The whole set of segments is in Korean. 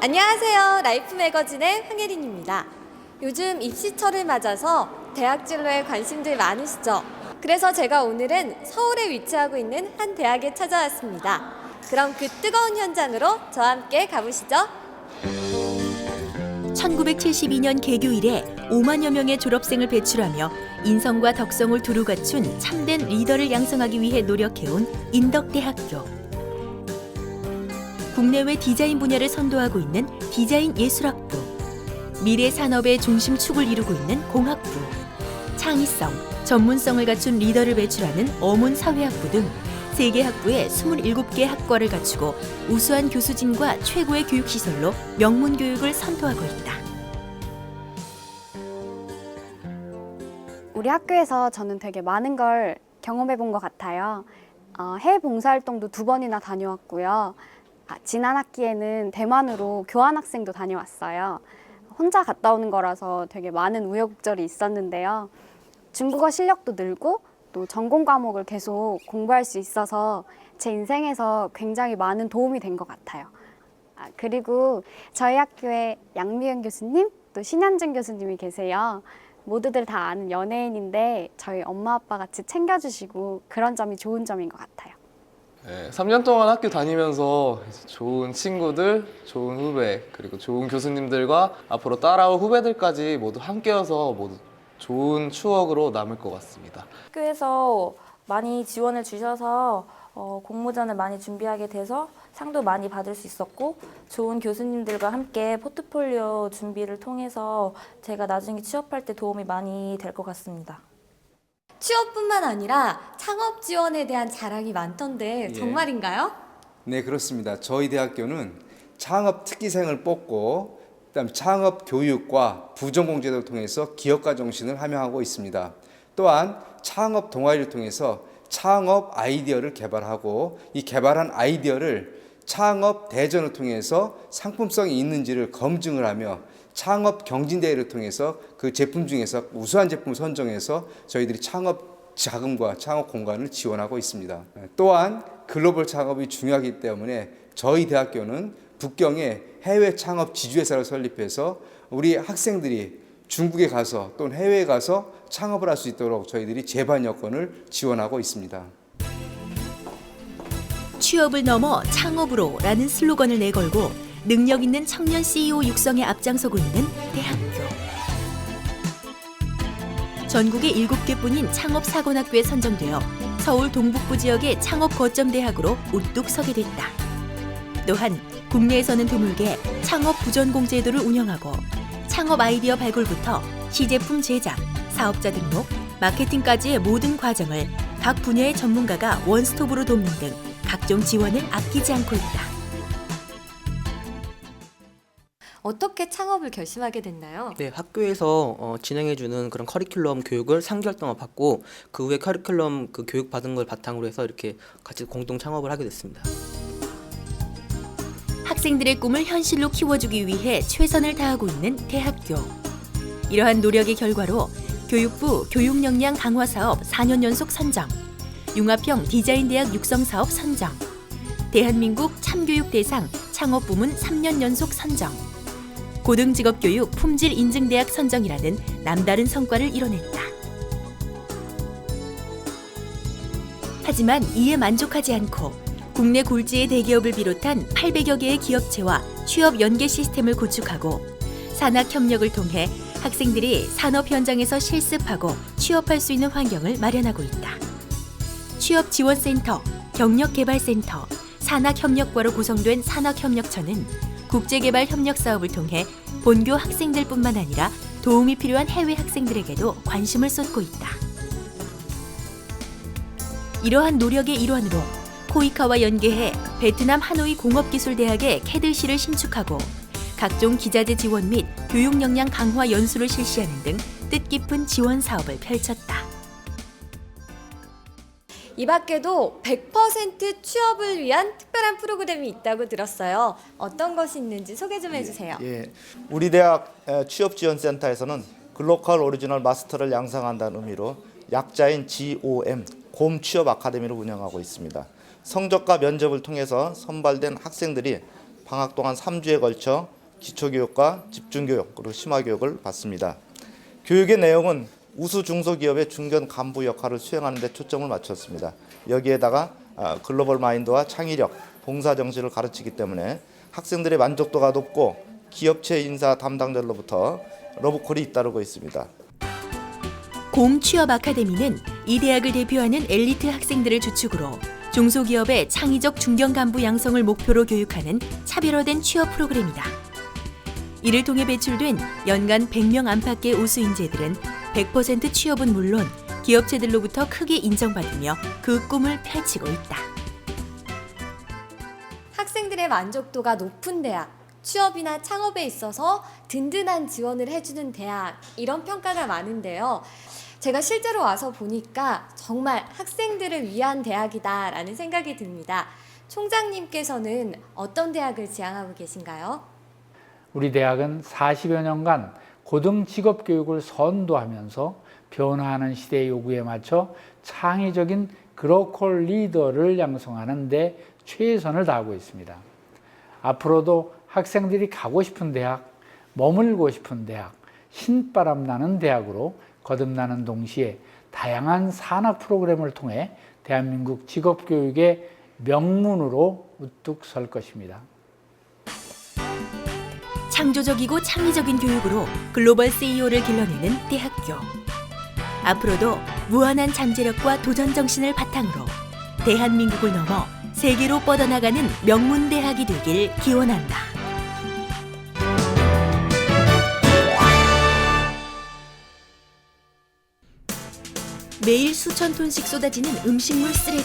안녕하세요. 라이프 매거진의 황예린입니다. 요즘 입시철을 맞아서 대학 진로에 관심들 많으시죠? 그래서 제가 오늘은 서울에 위치하고 있는 한 대학에 찾아왔습니다. 그럼 그 뜨거운 현장으로 저와 함께 가보시죠. 1972년 개교 이래 5만여 명의 졸업생을 배출하며 인성과 덕성을 두루 갖춘 참된 리더를 양성하기 위해 노력해온 인덕대학교. 국내외 디자인 분야를 선도하고 있는 디자인 예술학부, 미래 산업의 중심축을 이루고 있는 공학부, 창의성, 전문성을 갖춘 리더를 배출하는 어문사회학부 등 3개 학부에 27개 학과를 갖추고 우수한 교수진과 최고의 교육시설로 명문교육을 선도하고 있다. 우리 학교에서 저는 되게 많은 걸 경험해 본 것 같아요. 해외 봉사활동도 2번이나 다녀왔고요. 지난 학기에는 대만으로 교환학생도 다녀왔어요. 혼자 갔다 오는 거라서 되게 많은 우여곡절이 있었는데요. 중국어 실력도 늘고 또 전공 과목을 계속 공부할 수 있어서 제 인생에서 굉장히 많은 도움이 된 것 같아요. 그리고 저희 학교에 양미연 교수님, 또 신현준 교수님이 계세요. 모두들 다 아는 연예인인데 저희 엄마 아빠 같이 챙겨주시고 그런 점이 좋은 점인 것 같아요. 네, 3년 동안 학교 다니면서 좋은 친구들, 좋은 후배, 그리고 좋은 교수님들과 앞으로 따라올 후배들까지 모두 함께여서 모두 좋은 추억으로 남을 것 같습니다. 학교에서 많이 지원을 주셔서 공모전을 많이 준비하게 돼서 상도 많이 받을 수 있었고, 좋은 교수님들과 함께 포트폴리오 준비를 통해서 제가 나중에 취업할 때 도움이 많이 될 것 같습니다. 취업뿐만 아니라 창업 지원에 대한 자랑이 많던데 정말인가요? 네, 그렇습니다. 저희 대학교는 창업 특기생을 뽑고 그다음 창업 교육과 부전공 제도를 통해서 기업가 정신을 함양하고 있습니다. 또한 창업 동아리를 통해서 창업 아이디어를 개발하고 이 개발한 아이디어를 창업 대전을 통해서 상품성이 있는지를 검증을 하며 창업 경진대회를 통해서 그 제품 중에서 우수한 제품을 선정해서 저희들이 창업 자금과 창업 공간을 지원하고 있습니다. 또한 글로벌 창업이 중요하기 때문에 저희 대학교는 북경에 해외 창업 지주회사를 설립해서 우리 학생들이 중국에 가서 또는 해외에 가서 창업을 할 수 있도록 저희들이 제반 여건을 지원하고 있습니다. 취업을 넘어 창업으로라는 슬로건을 내걸고 능력 있는 청년 CEO 육성에 앞장서고 있는 대학교. 전국에 7개뿐인 창업사관학교에 선정되어 서울 동북부 지역의 창업 거점 대학으로 우뚝 서게 됐다. 또한 국내에서는 드물게 창업 부전공 제도를 운영하고 창업 아이디어 발굴부터 시제품 제작, 사업자 등록, 마케팅까지의 모든 과정을 각 분야의 전문가가 원스톱으로 돕는 등 각종 지원을 아끼지 않고 있다. 어떻게 창업을 결심하게 됐나요? 네, 학교에서 진행해주는 그런 커리큘럼 교육을 3개월 동안 받고 그 후에 커리큘럼 그 교육 받은 걸 바탕으로 해서 이렇게 같이 공동 창업을 하게 됐습니다. 학생들의 꿈을 현실로 키워주기 위해 최선을 다하고 있는 대학교. 이러한 노력의 결과로 교육부 교육 역량 강화 사업 4년 연속 선정, 융합형 디자인 대학 육성 사업 선정, 대한민국 참교육 대상 창업 부문 3년 연속 선정, 고등직업교육 품질 인증 대학 선정이라는 남다른 성과를 이뤄냈다. 하지만 이에 만족하지 않고 국내 굴지의 대기업을 비롯한 800여 개의 기업체와 취업 연계 시스템을 구축하고 산학 협력을 통해 학생들이 산업 현장에서 실습하고 취업할 수 있는 환경을 마련하고 있다. 취업지원센터, 경력개발센터, 산학협력과로 구성된 산학협력처는 국제개발 협력 사업을 통해 본교 학생들뿐만 아니라 도움이 필요한 해외 학생들에게도 관심을 쏟고 있다. 이러한 노력의 일환으로 코이카와 연계해 베트남 하노이 공업기술대학의 캐드시를 신축하고 각종 기자재 지원 및 교육 역량 강화 연수를 실시하는 등 뜻깊은 지원 사업을 펼쳤다. 이 밖에도 100% 취업을 위한 특별한 프로그램이 있다고 들었어요. 어떤 것이 있는지 소개 좀 해주세요. 우리 대학 취업지원센터에서는 글로컬 오리지널 마스터를 양성한다는 의미로 약자인 GOM, 곰 취업 아카데미를 운영하고 있습니다. 성적과 면접을 통해서 선발된 학생들이 방학 동안 3주에 걸쳐 기초교육과 집중교육 그리고 심화교육을 받습니다. 교육의 내용은 우수 중소기업의 중견 간부 역할을 수행하는 데 초점을 맞췄습니다. 여기에다가 글로벌 마인드와 창의력, 봉사정신을 가르치기 때문에 학생들의 만족도가 높고 기업체 인사 담당자로부터 러브콜이 잇따르고 있습니다. 곰 취업 아카데미는 이 대학을 대표하는 엘리트 학생들을 주축으로 중소기업의 창의적 중견 간부 양성을 목표로 교육하는 차별화된 취업 프로그램이다. 이를 통해 배출된 연간 100명 안팎의 우수 인재들은 100% 취업은 물론 기업체들로부터 크게 인정받으며 그 꿈을 펼치고 있다. 학생들의 만족도가 높은 대학, 취업이나 창업에 있어서 든든한 지원을 해주는 대학, 이런 평가가 많은데요. 제가 실제로 와서 보니까 정말 학생들을 위한 대학이다라는 생각이 듭니다. 총장님께서는 어떤 대학을 지향하고 계신가요? 우리 대학은 40여 년간 고등 직업 교육을 선도하면서 변화하는 시대의 요구에 맞춰 창의적인 글로컬 리더를 양성하는 데 최선을 다하고 있습니다. 앞으로도 학생들이 가고 싶은 대학, 머물고 싶은 대학, 신바람 나는 대학으로 거듭나는 동시에 다양한 산학 프로그램을 통해 대한민국 직업교육의 명문으로 우뚝 설 것입니다. 창조적이고 창의적인 교육으로 글로벌 CEO를 길러내는 대학교. 앞으로도 무한한 잠재력과 도전 정신을 바탕으로 대한민국을 넘어 세계로 뻗어나가는 명문대학이 되길 기원한다. 매일 수천 톤씩 쏟아지는 음식물 쓰레기.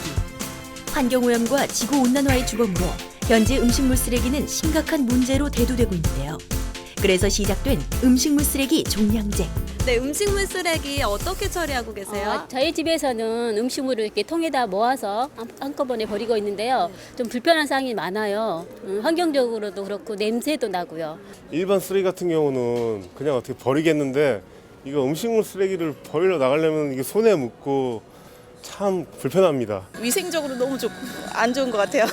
환경오염과 지구온난화의 주범으로 현재 음식물 쓰레기는 심각한 문제로 대두되고 있는데요. 그래서 시작된 음식물 쓰레기 종량제. 네, 음식물 쓰레기 어떻게 처리하고 계세요? 저희 집에서는 음식물을 이렇게 통에다 모아서 한꺼번에 버리고 있는데요. 좀 불편한 사항이 많아요. 환경적으로도 그렇고 냄새도 나고요. 일반 쓰레기 같은 경우는 그냥 어떻게 버리겠는데 이거 음식물 쓰레기를 버리러 나가려면 이게 손에 묻고 참 불편합니다. 위생적으로 너무 안 좋은 것 같아요.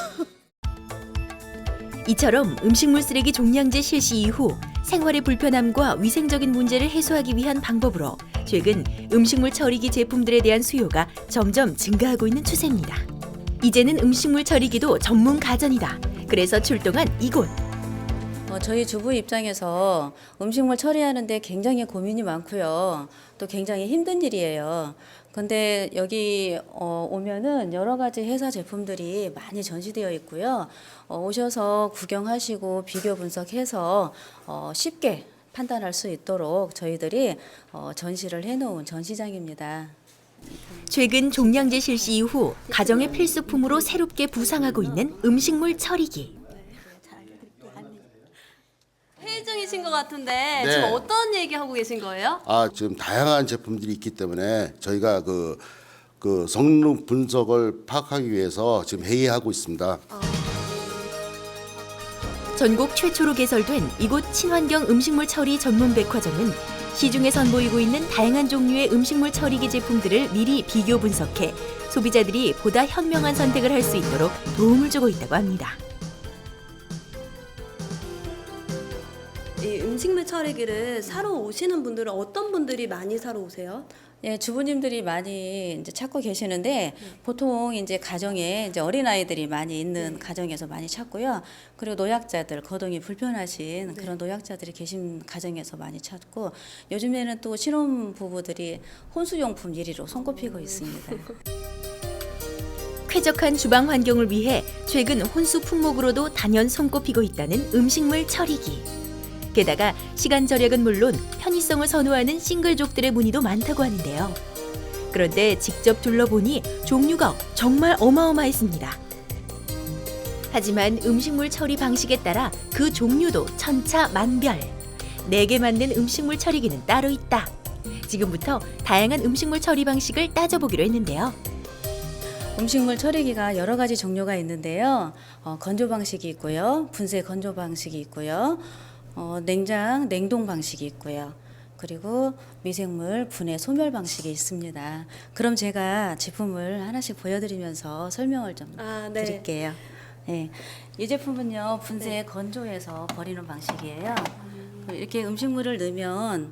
이처럼 음식물 쓰레기 종량제 실시 이후 생활의 불편함과 위생적인 문제를 해소하기 위한 방법으로 최근 음식물 처리기 제품들에 대한 수요가 점점 증가하고 있는 추세입니다. 이제는 음식물 처리기도 전문 가전이다. 그래서 출동한 이곳. 저희 주부 입장에서 음식물 처리하는데 굉장히 고민이 많고요. 또 굉장히 힘든 일이에요. 근데 여기 오면은 여러 가지 회사 제품들이 많이 전시되어 있고요. 오셔서 구경하시고 비교 분석해서 쉽게 판단할 수 있도록 저희들이 전시를 해놓은 전시장입니다. 최근 종량제 실시 이후 가정의 필수품으로 새롭게 부상하고 있는 음식물 처리기. 회의 중이신 것 같은데 네. 지금 어떤 얘기하고 계신 거예요? 지금 다양한 제품들이 있기 때문에 저희가 그 성능 분석을 파악하기 위해서 지금 회의하고 있습니다. 전국 최초로 개설된 이곳 친환경 음식물 처리 전문 백화점은 시중에 선보이고 있는 다양한 종류의 음식물 처리기 제품들을 미리 비교 분석해 소비자들이 보다 현명한 선택을 할 수 있도록 도움을 주고 있다고 합니다. 이 음식물 처리기를 사러 오시는 분들은 어떤 분들이 많이 사러 오세요? 예, 주부님들이 많이 이제 찾고 계시는데 보통 이제 가정에 이제 어린아이들이 많이 있는 가정에서 많이 찾고요. 그리고 노약자들, 거동이 불편하신 그런 노약자들이 계신 가정에서 많이 찾고 요즘에는 또 신혼 부부들이 혼수용품 1위로 손꼽히고 있습니다. 쾌적한 주방 환경을 위해 최근 혼수 품목으로도 단연 손꼽히고 있다는 음식물 처리기. 게다가 시간 절약은 물론 편의성을 선호하는 싱글족들의 문의도 많다고 하는데요. 그런데 직접 둘러보니 종류가 정말 어마어마했습니다. 하지만 음식물 처리 방식에 따라 그 종류도 천차만별. 내게 맞는 음식물 처리기는 따로 있다. 지금부터 다양한 음식물 처리 방식을 따져보기로 했는데요. 음식물 처리기가 여러 가지 종류가 있는데요. 건조 방식이 있고요. 분쇄 건조 방식이 있고요. 냉동 방식이 있고요. 그리고 미생물 분해 소멸 방식이 있습니다. 그럼 제가 제품을 하나씩 보여드리면서 설명을 좀 드릴게요. 네. 이 제품은요 분쇄 건조해서 버리는 방식이에요. 이렇게 음식물을 넣으면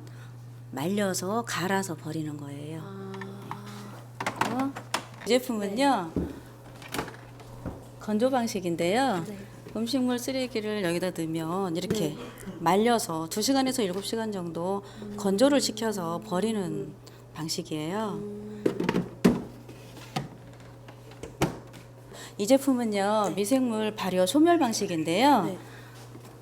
말려서 갈아서 버리는 거예요. 그리고 이 제품은요 건조 방식인데요. 음식물 쓰레기를 여기다 넣으면 이렇게 말려서 2시간에서 7시간 정도 건조를 시켜서 버리는 방식이에요. 이 제품은요 미생물 발효 소멸 방식인데요.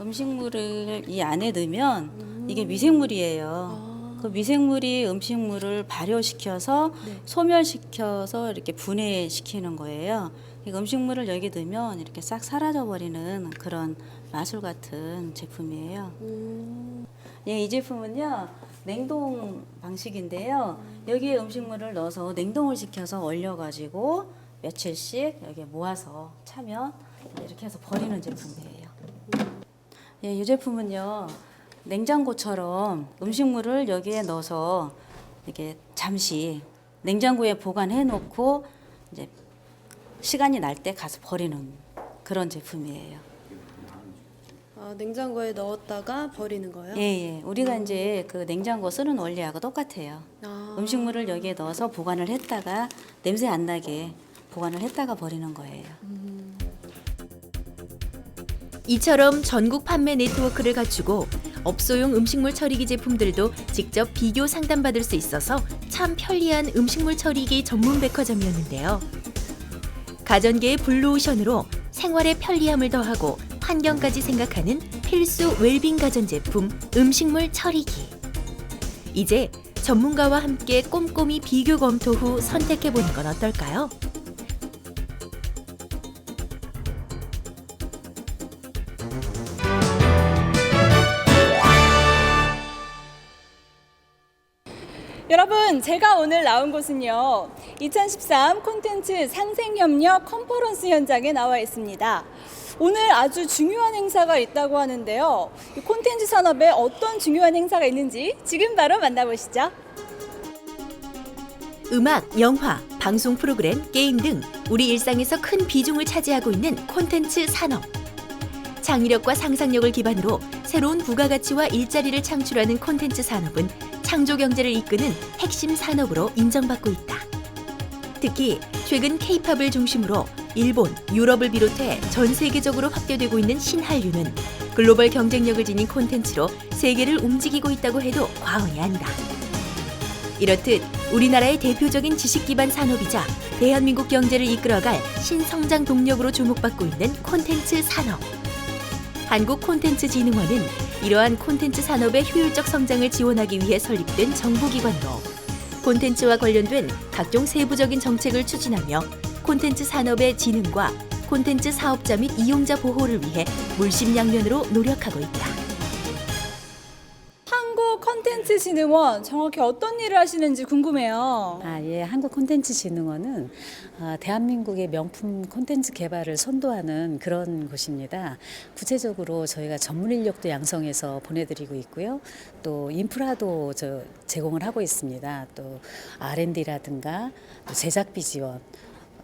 음식물을 이 안에 넣으면 이게 미생물이에요. 그 미생물이 음식물을 발효시켜서 소멸시켜서 이렇게 분해시키는 거예요. 이 음식물을 여기 넣으면 이렇게 싹 사라져 버리는 그런 마술 같은 제품이에요. 예, 이 제품은요 냉동 방식인데요. 여기에 음식물을 넣어서 냉동을 시켜서 얼려가지고 며칠씩 여기에 모아서 차면 이렇게 해서 버리는 제품이에요. 예, 이 제품은요 냉장고처럼 음식물을 여기에 넣어서 이렇게 잠시 냉장고에 보관해 놓고 이제 시간이 날 때 가서 버리는 그런 제품이에요. 냉장고에 넣었다가 버리는 거예요? 예. 우리가 이제 그 냉장고 쓰는 원리하고 똑같아요. 음식물을 여기에 넣어서 보관을 했다가 냄새 안 나게 보관을 했다가 버리는 거예요. 이처럼 전국 판매 네트워크를 갖추고 업소용 음식물 처리기 제품들도 직접 비교 상담받을 수 있어서 참 편리한 음식물 처리기 전문 백화점이었는데요. 가전계의 블루오션으로 생활의 편리함을 더하고 환경까지 생각하는 필수 웰빙 가전제품 음식물 처리기. 이제 전문가와 함께 꼼꼼히 비교 검토 후 선택해보는 건 어떨까요? 여러분, 제가 오늘 나온 곳은요 2013 콘텐츠 상생협력 컨퍼런스 현장에 나와 있습니다. 오늘 아주 중요한 행사가 있다고 하는데요. 이 콘텐츠 산업에 어떤 중요한 행사가 있는지 지금 바로 만나보시죠. 음악, 영화, 방송 프로그램, 게임 등 우리 일상에서 큰 비중을 차지하고 있는 콘텐츠 산업. 창의력과 상상력을 기반으로 새로운 부가가치와 일자리를 창출하는 콘텐츠 산업은 창조 경제를 이끄는 핵심 산업으로 인정받고 있다. 특히 최근 K-팝을 중심으로 일본, 유럽을 비롯해 전 세계적으로 확대되고 있는 신한류는 글로벌 경쟁력을 지닌 콘텐츠로 세계를 움직이고 있다고 해도 과언이 아니다. 이렇듯 우리나라의 대표적인 지식 기반 산업이자 대한민국 경제를 이끌어갈 신성장 동력으로 주목받고 있는 콘텐츠 산업. 한국콘텐츠진흥원은 이러한 콘텐츠 산업의 효율적 성장을 지원하기 위해 설립된 정부기관으로 콘텐츠와 관련된 각종 세부적인 정책을 추진하며 콘텐츠 산업의 진흥과 콘텐츠 사업자 및 이용자 보호를 위해 물심양면으로 노력하고 있다. 한국콘텐츠진흥원 정확히 어떤 일을 하시는지 궁금해요. 예, 한국콘텐츠진흥원은 대한민국의 명품 콘텐츠 개발을 선도하는 그런 곳입니다. 구체적으로 저희가 전문 인력도 양성해서 보내드리고 있고요. 또 인프라도 제공을 하고 있습니다. 또 R&D라든가 또 제작비 지원,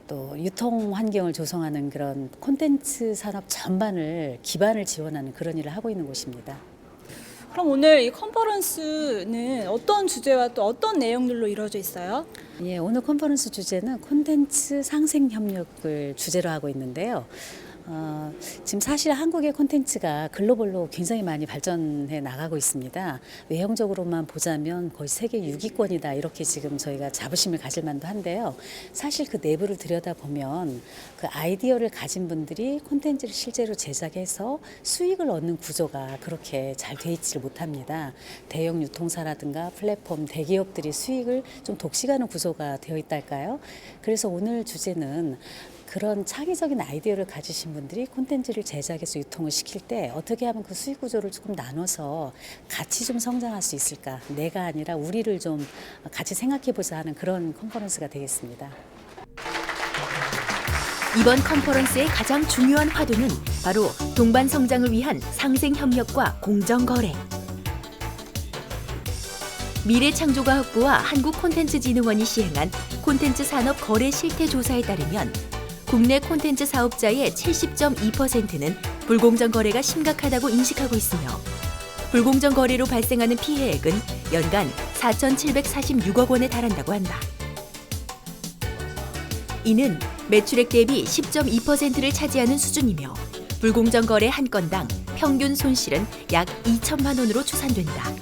또 유통 환경을 조성하는 그런 콘텐츠 산업 전반을 기반을 지원하는 그런 일을 하고 있는 곳입니다. 그럼 오늘 이 컨퍼런스는 어떤 주제와 또 어떤 내용들로 이루어져 있어요? 예, 오늘 컨퍼런스 주제는 콘텐츠 상생 협력을 주제로 하고 있는데요. 지금 사실 한국의 콘텐츠가 글로벌로 굉장히 많이 발전해 나가고 있습니다. 외형적으로만 보자면 거의 세계 6위권이다 이렇게 지금 저희가 자부심을 가질 만도 한데요. 사실 그 내부를 들여다보면 그 아이디어를 가진 분들이 콘텐츠를 실제로 제작해서 수익을 얻는 구조가 그렇게 잘 돼 있지를 못합니다. 대형 유통사라든가 플랫폼, 대기업들이 수익을 좀 독식하는 구조가 되어 있달까요? 그래서 오늘 주제는 그런 창의적인 아이디어를 가지신 분들이 콘텐츠를 제작해서 유통을 시킬 때 어떻게 하면 그 수익 구조를 조금 나눠서 같이 좀 성장할 수 있을까? 내가 아니라 우리를 좀 같이 생각해보자 하는 그런 컨퍼런스가 되겠습니다. 이번 컨퍼런스의 가장 중요한 화두는 바로 동반 성장을 위한 상생 협력과 공정 거래. 미래창조과학부와 한국콘텐츠진흥원이 시행한 콘텐츠 산업 거래 실태 조사에 따르면 국내 콘텐츠 사업자의 70.2%는 불공정 거래가 심각하다고 인식하고 있으며 불공정 거래로 발생하는 피해액은 연간 4,746억 원에 달한다고 한다. 이는 매출액 대비 10.2%를 차지하는 수준이며 불공정 거래 한 건당 평균 손실은 약 2천만 원으로 추산된다.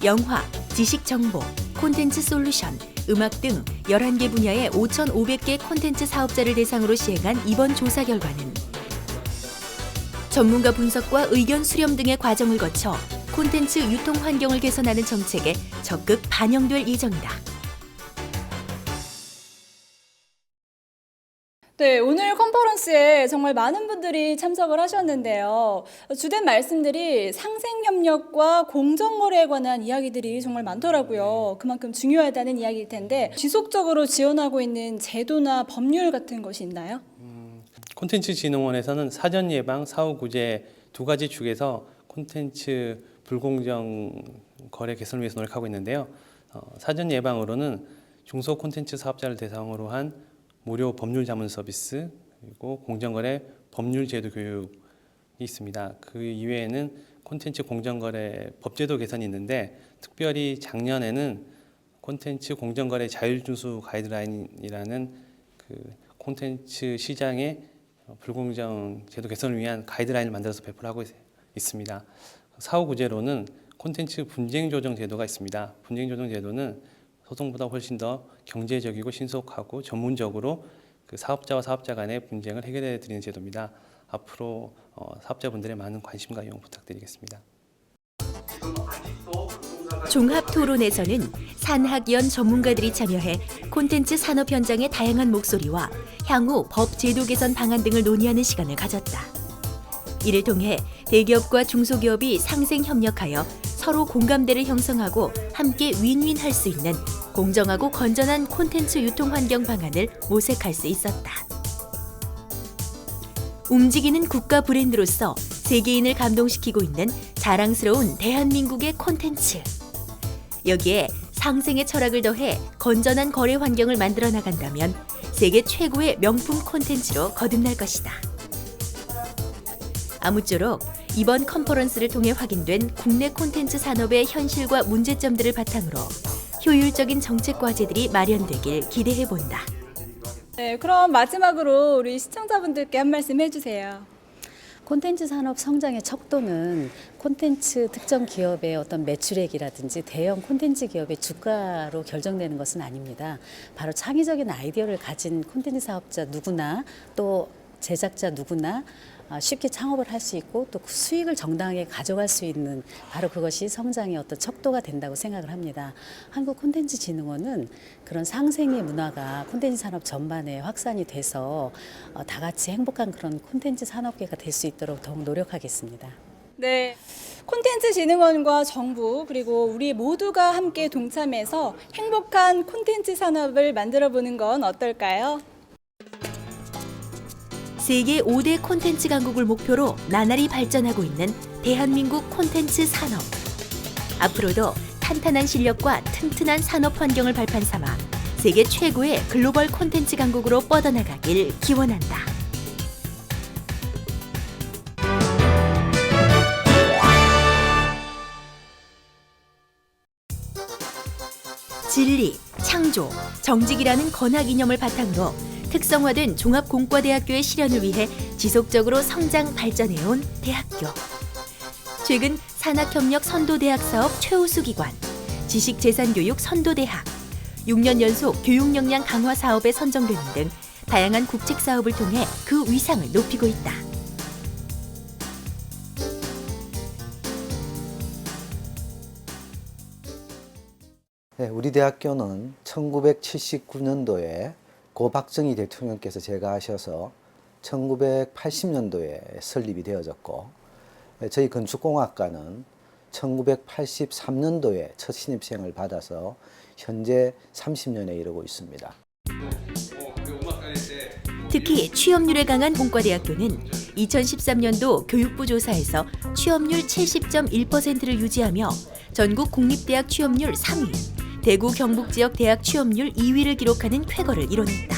영화, 지식정보, 콘텐츠 솔루션, 음악 등 11개 분야의 5,500개 콘텐츠 사업자를 대상으로 시행한 이번 조사 결과는 전문가 분석과 의견 수렴 등의 과정을 거쳐 콘텐츠 유통 환경을 개선하는 정책에 적극 반영될 예정이다. 네, 오늘 컨퍼런스에 정말 많은 분들이 참석을 하셨는데요. 주된 말씀들이 상생협력과 공정거래에 관한 이야기들이 정말 많더라고요. 그만큼 중요하다는 이야기일 텐데 지속적으로 지원하고 있는 제도나 법률 같은 것이 있나요? 콘텐츠진흥원에서는 사전 예방, 사후 구제 두 가지 축에서 콘텐츠 불공정 거래 개선을 위해서 노력하고 있는데요. 사전 예방으로는 중소 콘텐츠 사업자를 대상으로 한 무료 법률 자문 서비스, 그리고 공정거래 법률 제도 교육이 있습니다. 그 이외에는 콘텐츠 공정거래 법제도 개선이 있는데 특별히 작년에는 콘텐츠 공정거래 자율준수 가이드라인이라는 그 콘텐츠 시장의 불공정 제도 개선을 위한 가이드라인을 만들어서 배포를 하고 있습니다. 사후 구제로는 콘텐츠 분쟁 조정 제도가 있습니다. 분쟁 조정 제도는 소송보다 훨씬 더 경제적이고 신속하고 전문적으로 그 사업자와 사업자 간의 분쟁을 해결해 드리는 제도입니다. 앞으로 사업자분들의 많은 관심과 이용 부탁드리겠습니다. 종합 토론에서는 산학연 전문가들이 참여해 콘텐츠 산업 현장의 다양한 목소리와 향후 법 제도 개선 방안 등을 논의하는 시간을 가졌다. 이를 통해 대기업과 중소기업이 상생 협력하여 서로 공감대를 형성하고 함께 윈윈할 수 있는 공정하고 건전한 콘텐츠 유통 환경 방안을 모색할 수 있었다. 움직이는 국가 브랜드로서 세계인을 감동시키고 있는 자랑스러운 대한민국의 콘텐츠. 여기에 상생의 철학을 더해 건전한 거래 환경을 만들어 나간다면 세계 최고의 명품 콘텐츠로 거듭날 것이다. 아무쪼록 이번 컨퍼런스를 통해 확인된 국내 콘텐츠 산업의 현실과 문제점들을 바탕으로 효율적인 정책 과제들이 마련되길 기대해본다. 네, 그럼 마지막으로 우리 시청자분들께 한 말씀 해주세요. 콘텐츠 산업 성장의 척도는 콘텐츠 특정 기업의 어떤 매출액이라든지 대형 콘텐츠 기업의 주가로 결정되는 것은 아닙니다. 바로 창의적인 아이디어를 가진 콘텐츠 사업자 누구나 또 제작자 누구나 쉽게 창업을 할 수 있고 또 그 수익을 정당하게 가져갈 수 있는 바로 그것이 성장의 어떤 척도가 된다고 생각을 합니다. 한국콘텐츠진흥원은 그런 상생의 문화가 콘텐츠 산업 전반에 확산이 돼서 다 같이 행복한 그런 콘텐츠 산업계가 될 수 있도록 더욱 노력하겠습니다. 네, 콘텐츠진흥원과 정부 그리고 우리 모두가 함께 동참해서 행복한 콘텐츠 산업을 만들어보는 건 어떨까요? 세계 5대 콘텐츠 강국을 목표로 나날이 발전하고 있는 대한민국 콘텐츠 산업. 앞으로도 탄탄한 실력과 튼튼한 산업 환경을 발판 삼아 세계 최고의 글로벌 콘텐츠 강국으로 뻗어나가길 기원한다. 진리, 창조, 정직이라는 건학 이념을 바탕으로 특성화된 종합공과대학교의 실현을 위해 지속적으로 성장 발전해온 대학교. 최근 산학협력 선도대학 사업 최우수 기관, 지식재산교육 선도대학, 6년 연속 교육 역량 강화 사업에 선정되는 등 다양한 국책 사업을 통해 그 위상을 높이고 있다. 네, 우리 대학교는 1979년도에 고 박정희 대통령께서 제가하셔서 1980년도에 설립이 되어졌고, 저희 건축공학과는 1983년도에 첫 신입생을 받아서 현재 30년에 이르고 있습니다. 특히 취업률에 강한 공과대학교는 2013년도 교육부 조사에서 취업률 70.1%를 유지하며 전국 공립대학 취업률 3위, 대구 경북 지역 대학 취업률 2위를 기록하는 쾌거를 이뤄냈다.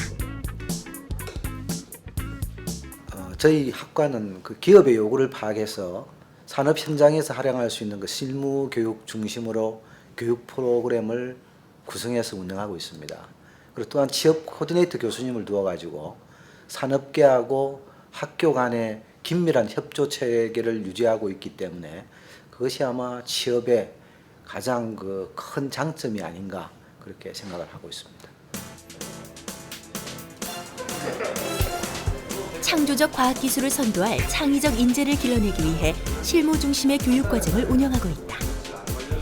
저희 학과는 그 기업의 요구를 파악해서 산업 현장에서 활용할 수 있는 그 실무 교육 중심으로 교육 프로그램을 구성해서 운영하고 있습니다. 그리고 또한 취업 코디네이터 교수님을 두어가지고 산업계하고 학교 간의 긴밀한 협조 체계를 유지하고 있기 때문에 그것이 아마 취업의 가장 그 큰 장점이 아닌가 그렇게 생각을 하고 있습니다. 창조적 과학기술을 선도할 창의적 인재를 길러내기 위해 실무 중심의 교육과정을 운영하고 있다.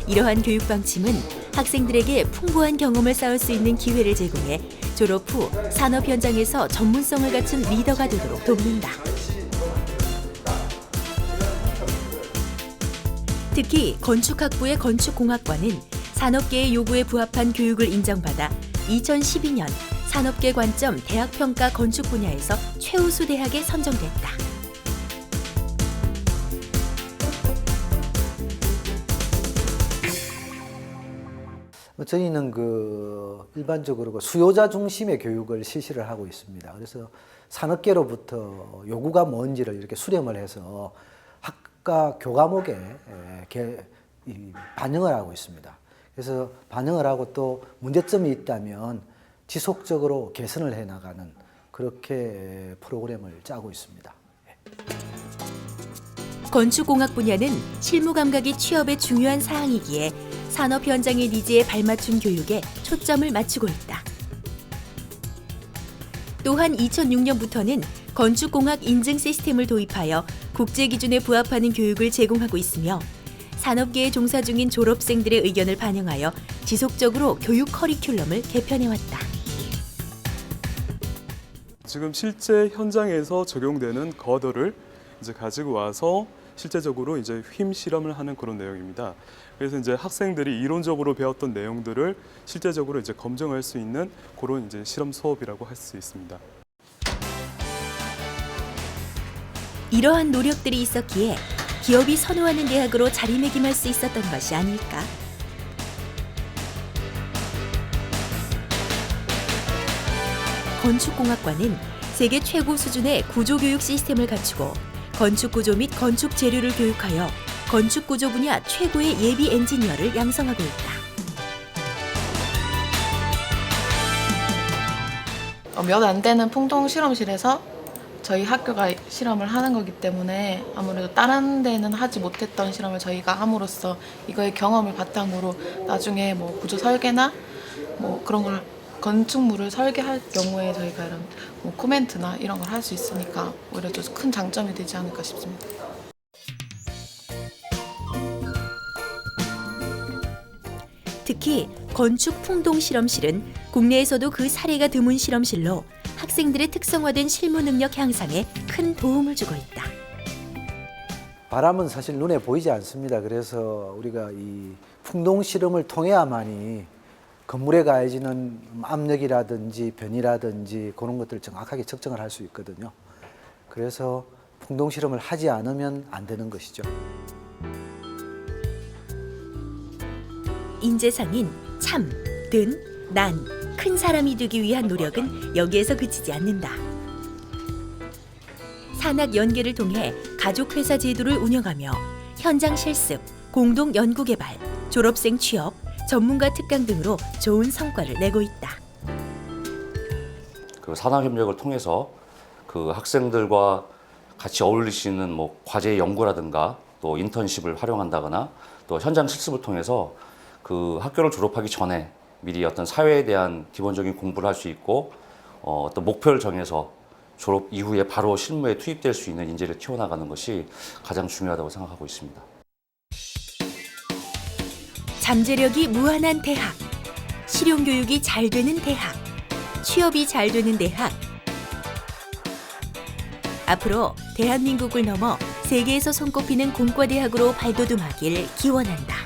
이러한 교육 방침은 학생들에게 풍부한 경험을 쌓을 수 있는 기회를 제공해 졸업 후 산업 현장에서 전문성을 갖춘 리더가 되도록 돕는다. 특히 건축학부의 건축공학과는 산업계의 요구에 부합한 교육을 인정받아 2012년 산업계 관점 대학평가 건축 분야에서 최우수 대학에 선정됐다. 저희는 일반적으로 수요자 중심의 교육을 실시를 하고 있습니다. 그래서 산업계로부터 요구가 뭔지를 이렇게 수렴을 해서 학과 교과목에 반영을 하고 있습니다. 그래서 반영을 하고 또 문제점이 있다면 지속적으로 개선을 해나가는 그렇게 프로그램을 짜고 있습니다. 건축공학 분야는 실무 감각이 취업의 중요한 사항이기에 산업 현장의 니즈에 발맞춘 교육에 초점을 맞추고 있다. 또한 2006년부터는 건축공학 인증 시스템을 도입하여 국제 기준에 부합하는 교육을 제공하고 있으며 산업계에 종사 중인 졸업생들의 의견을 반영하여 지속적으로 교육 커리큘럼을 개편해왔다. 지금 실제 현장에서 적용되는 거더를 이제 가지고 와서 실제적으로 이제 힘 실험을 하는 그런 내용입니다. 그래서 이제 학생들이 이론적으로 배웠던 내용들을 실제적으로 이제 검증할 수 있는 그런 이제 실험 수업이라고 할 수 있습니다. 이러한 노력들이 있었기에 기업이 선호하는 대학으로 자리매김할 수 있었던 것이 아닐까. 건축공학과는 세계 최고 수준의 구조교육 시스템을 갖추고 건축구조 및 건축 재료를 교육하여 건축구조 분야 최고의 예비 엔지니어를 양성하고 있다. 몇 안 되는 풍동 실험실에서 저희 학교가 실험을 하는 거기 때문에 아무래도 다른 데는 하지 못했던 실험을 저희가 함으로써 이거의 경험을 바탕으로 나중에 뭐 구조 설계나 뭐 그런 걸 건축물을 설계할 경우에 저희가 이런 뭐 코멘트나 이런 걸 할 수 있으니까 오히려 좀 큰 장점이 되지 않을까 싶습니다. 특히 건축 풍동 실험실은 국내에서도 그 사례가 드문 실험실로 학생들의 특성화된 실무 능력 향상에 큰 도움을 주고 있다. 바람은 사실 눈에 보이지 않습니다. 그래서 우리가 이 풍동 실험을 통해야만이 건물에 가해지는 압력이라든지 변이라든지 그런 것들을 정확하게 측정을 할 수 있거든요. 그래서 풍동 실험을 하지 않으면 안 되는 것이죠. 인재상인 참, 든, 난, 큰 사람이 되기 위한 노력은 여기에서 그치지 않는다. 산학 연계를 통해 가족회사 제도를 운영하며 현장 실습, 공동 연구개발, 졸업생 취업, 전문가 특강 등으로 좋은 성과를 내고 있다. 그 산학협력을 통해서 그 학생들과 같이 어울릴 수 있는 뭐 과제 연구라든가 또 인턴십을 활용한다거나 또 현장 실습을 통해서 그 학교를 졸업하기 전에 미리 어떤 사회에 대한 기본적인 공부를 할 수 있고 어떤 목표를 정해서 졸업 이후에 바로 실무에 투입될 수 있는 인재를 키워나가는 것이 가장 중요하다고 생각하고 있습니다. 잠재력이 무한한 대학, 실용교육이 잘 되는 대학, 취업이 잘 되는 대학. 앞으로 대한민국을 넘어 세계에서 손꼽히는 공과대학으로 발돋움하길 기원한다.